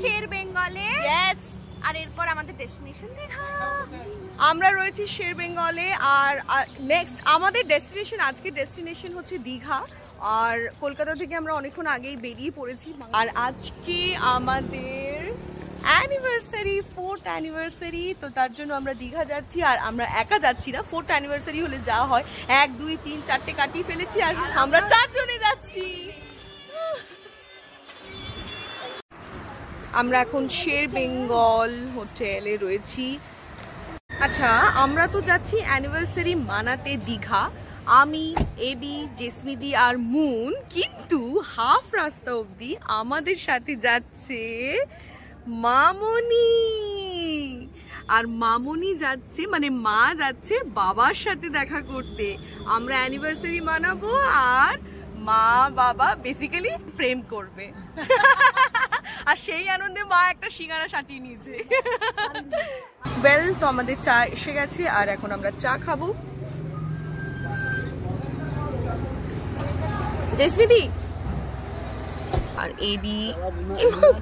শের বেঙ্গলে। ইয়েস। আর এরপর আমাদের ডেস্টিনেশন দীঘা। আমরা রয়েছি শের বেঙ্গলে আর নেক্সট আমাদের ডেস্টিনেশন, আজকে ডেস্টিনেশন হচ্ছে দীঘা। আর কলকাতা থেকে আমরা অনেকক্ষণ আগেই বেরিয়ে পড়েছি। আর আজকে আমাদের অ্যানিভার্সারি, 4th অ্যানিভার্সারি, তো তার জন্য আমরা দীঘা যাচ্ছি। আর আমরা একা যাচ্ছি না, 4th অ্যানিভার্সারি হলে যাওয়া হয় 1 2 3 4টে কাটিয়ে ফেলেছি আর আমরা 4 জনে যাচ্ছি। আমরা এখন শের বেঙ্গল হোটেলে রয়েছি। আচ্ছা, আমরা তো যাচ্ছি অ্যানিভার্সারি মানাতে দীঘা, আমি, এবি, জেসমিদি আর মুন। কিন্তু হাফ রাস্তা অবধি আমাদের সাথে যাচ্ছে মামনি। আর মামনি যাচ্ছে, মানে মা যাচ্ছে বাবার সাথে দেখা করতে। আমরা অ্যানিভার্সারি মানাবো আর মা বাবা বেসিক্যালি প্রেম করবে। আর সেই আনন্দে মা একটা সিঙ্গারা সাটিয়ে নিয়েছে। ওয়েল, তো আমাদের চা এসে গেছে আর এখন আমরা চা খাবো। জেসমিদি আর এবি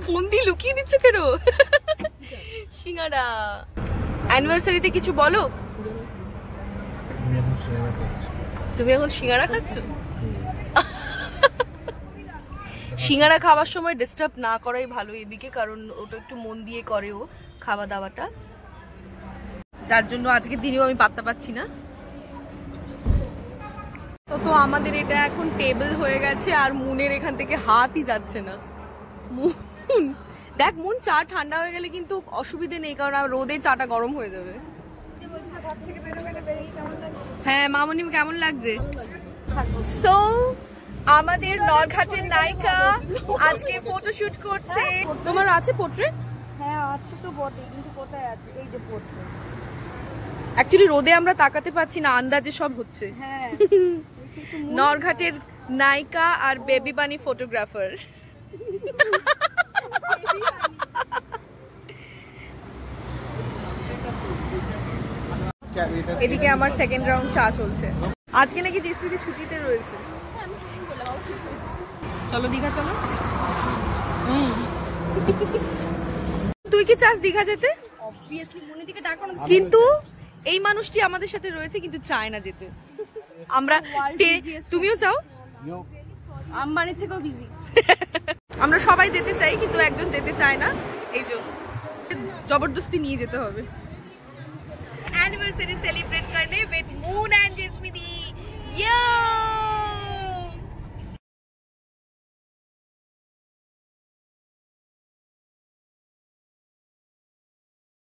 ফোন দিয়ে লুকিয়ে দিচ্ছ কেন? সিঙ্গারা। অ্যানিভার্সারিতে কিছু বলো। তুমি এখন সিঙ্গারা খাচ্ছ? সিঙ্গারা খাওয়ার সময় ডিস্টার্ব না করাই ভালো এবিকে, কারণ ওটা একটু মন দিয়ে করে ও খাওয়া দাওয়াটা, যার জন্য আজকের দিনেও আমি পাত্তা পাচ্ছি না। তো আমাদের এটা এখন টেবিল হয়ে গেছে আর মুনের এখান থেকে হাতই যাচ্ছে না। মুন দেখ, মুন চা ঠান্ডা হয়ে গেলে কিন্তু অসুবিধে নেই, কারণ রোদে চাটা গরম হয়ে যাবে। হ্যাঁ মামনি, কেমন লাগছে? সো আমাদের নরঘাটের নায়িকা আজকে ফটোশুট করছে। তোমার আছে পোর্ট্রেট? হ্যাঁ আছে তো বটে, কিন্তু কোথায় আছে? এই যে পোর্ট্রেট। অ্যাকচুয়ালি রোদে আমরা তাকাতে পাচ্ছি না, আন্দাজে সব হচ্ছে। হ্যাঁ, নরঘাটের নায়িকা আর বেবি বানি ফটোগ্রাফার। এদিকে আমার সেকেন্ড রাউন্ড চা চলছে। আজকে নাকি জেসমিদি ছুটিতে রয়েছে। চলো দীঘা চলো। তুই কি চাস দীঘা যেতে? অবভিয়াসলি মনে থেকে ডাকো না। কিন্তু এই মানুষটি আমাদের সাথে রয়েছে কিন্তু চায় না যেতে। আমরা, তুমিও চাও? আম্বানির থেকেও বিজি। আমরা সবাই যেতে চাই কিন্তু একজন যেতে চায় না, এই জন্য জবরদস্তি নিয়ে যেতে হবে। एनिवर्सरी सेलिब्रेट करने विद मून एंड जेस्मिदी।